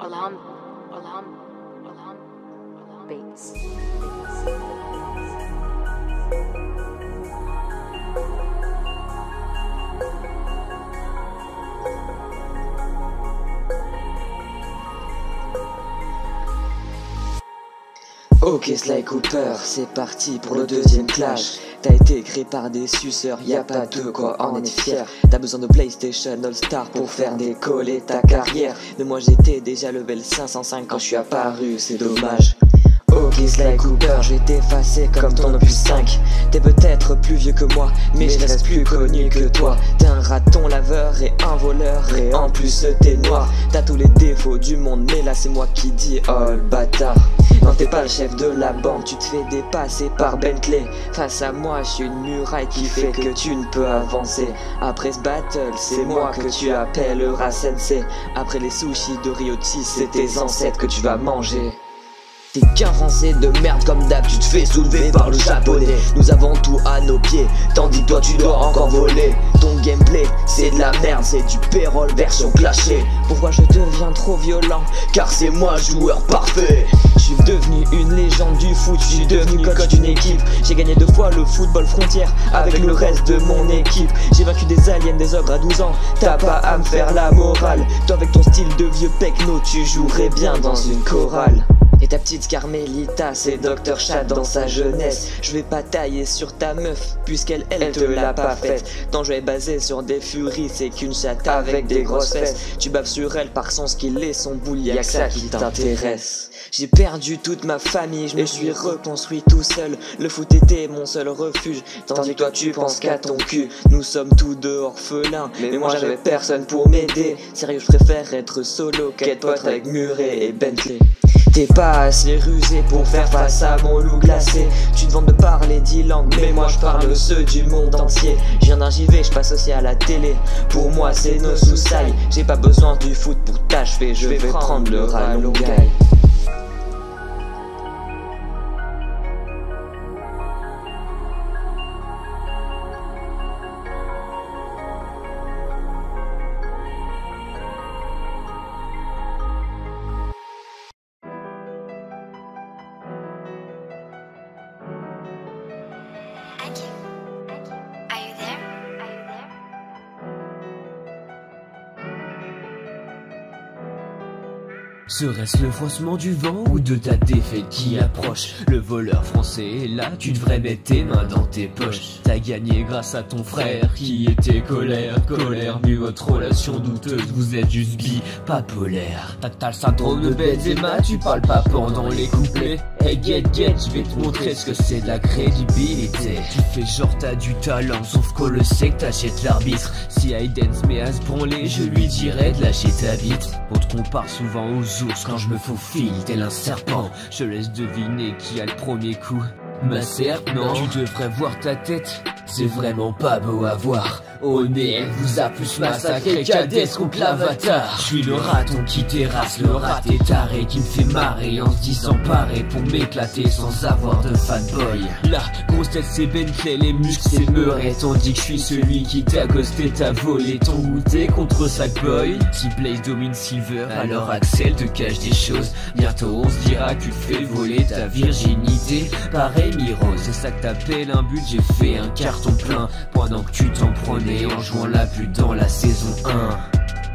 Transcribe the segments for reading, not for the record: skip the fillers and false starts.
Alarm, alarm, alarm, alarm. Beats. Ok Sly Cooper, c'est parti pour le deuxième clash. T'as été créé par des suceurs, y a pas de quoi en être fier. T'as besoin de PlayStation All-Star pour faire décoller ta carrière. Mais moi j'étais déjà level 505 quand je suis apparu, c'est dommage. Ok Sly Cooper, je vais t'effacer comme ton opus 5. T'es peut-être plus vieux que moi, mais je reste plus connu que toi. T'es un raton laveur et un voleur, et en plus t'es noir. T'as tous les défauts du monde, mais là c'est moi qui dis oh le bâtard. Non t'es pas le chef de la bande, tu te fais dépasser par Bentley. Face à moi je suis une muraille qui fait que tu ne peux avancer. Après ce battle c'est moi que tu appelleras sensei. Après les sushis de Ryochi c'est tes ancêtres que tu vas manger. T'es qu'un français de merde comme d'hab, tu te fais soulever par le japonais. Nous avons tout à nos pieds, tandis que toi tu dois encore voler. Ton gameplay c'est de la merde, c'est du pérole version clashée. Pourquoi je deviens trop violent? Car c'est moi joueur parfait. Je suis devenu une légende du foot, je suis devenu coach d'une équipe. J'ai gagné 2 fois le football frontière avec le reste de mon équipe. J'ai vaincu des aliens, des ogres à 12 ans, t'as pas à me faire la morale. Toi avec ton style de vieux pecno, tu jouerais bien dans une chorale. Et ta petite Carmelita, c'est Dr Chat dans sa jeunesse. Je vais pas tailler sur ta meuf, puisqu'elle te l'a pas faite. Ton jeu est basé sur des furies, c'est qu'une chatte avec des grosses fesses. Tu baves sur elle par son skill et son boule, y'a que ça qui t'intéresse. J'ai perdu toute ma famille, je me suis reconstruit tout seul. Le foot était mon seul refuge, tandis que toi tu penses qu'à ton cul. Nous sommes tous deux orphelins, mais moi j'avais personne pour m'aider. Sérieux, je préfère être solo qu'être pote avec Murray et Bentley. T'es pas assez rusé pour faire face à mon loup glacé. Tu te vantes de parler 10 langues, mais moi je parle ceux du monde entier. Je viens d'un JV, je passe aussi à la télé. Pour moi c'est no suicide. J'ai pas besoin du foot pour t'achever, je vais prendre le rallongaille. Are you there? Serait-ce le froissement du vent ou de ta défaite qui approche? Le voleur français est là, tu devrais mettre tes mains dans tes poches. T'as gagné grâce à ton frère qui était colère, mais votre relation douteuse, vous êtes juste bipolaire. T'as le syndrome de Benzema, tu parles pas pendant les couplets. Hey get, je vais te montrer ce que c'est de la crédibilité. Tu fais genre t'as du talent, sauf qu'on le sait que t'achètes l'arbitre. Si Hayden se met à se branler, je lui dirais de lâcher ta bite. On te compare souvent aux ours quand je me faufile tel un serpent. Je laisse deviner qui a le premier coup. Ma serpe, non, tu devrais voir ta tête, c'est vraiment pas beau à voir. Au nez, elle vous a plus massacré qu'Hadès contre l'avatar. Je suis le raton qui terrasse, le raté taré qui me fait marrer en se disant pareil pour m'éclater sans avoir de fanboy. La grosse tête c'est Bentley, les muscles c'est Murray, tandis que je suis celui qui t'a ghosté, t'a volé ton goûter contre Sackboy. Si Blaze domine Silver, alors Axel te cache des choses. Bientôt on se dira que tu te fais voler ta virginité. Pareil Miro, c'est ça que t'appelles un but, j'ai fait un carton plein pendant que tu t'en prenais en jouant la pute dans la saison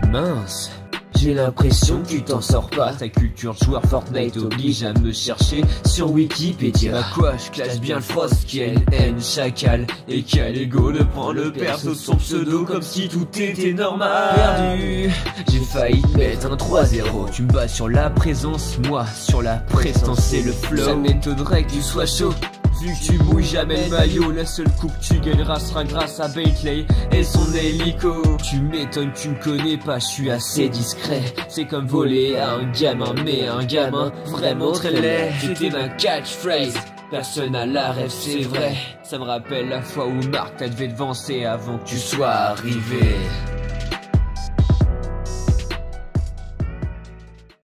1. Mince, j'ai l'impression que tu t'en sors pas. Ta culture de joueur Fortnite oblige à me chercher sur Wikipédia. Bah quoi, je classe bien le Frost, quel haine, chacal. Et quel ego de prendre le perso de son pseudo comme si tout était normal. Perdu, j'ai failli te mettre un 3-0. Tu me bats sur la présence, moi sur la prestance et le flow. Ça m'étonnerait que tu sois chaud. Vu que tu mouilles jamais le maillot, la seule coupe que tu gagneras sera grâce à Bentley et son hélico. Tu m'étonnes, tu me connais pas, je suis assez discret. C'est comme voler à un gamin, mais un gamin vraiment très laid. C'était ma catchphrase, personne à la rêve, c'est vrai. Ça me rappelle la fois où Marc t'a devait devancer avant que tu sois arrivé.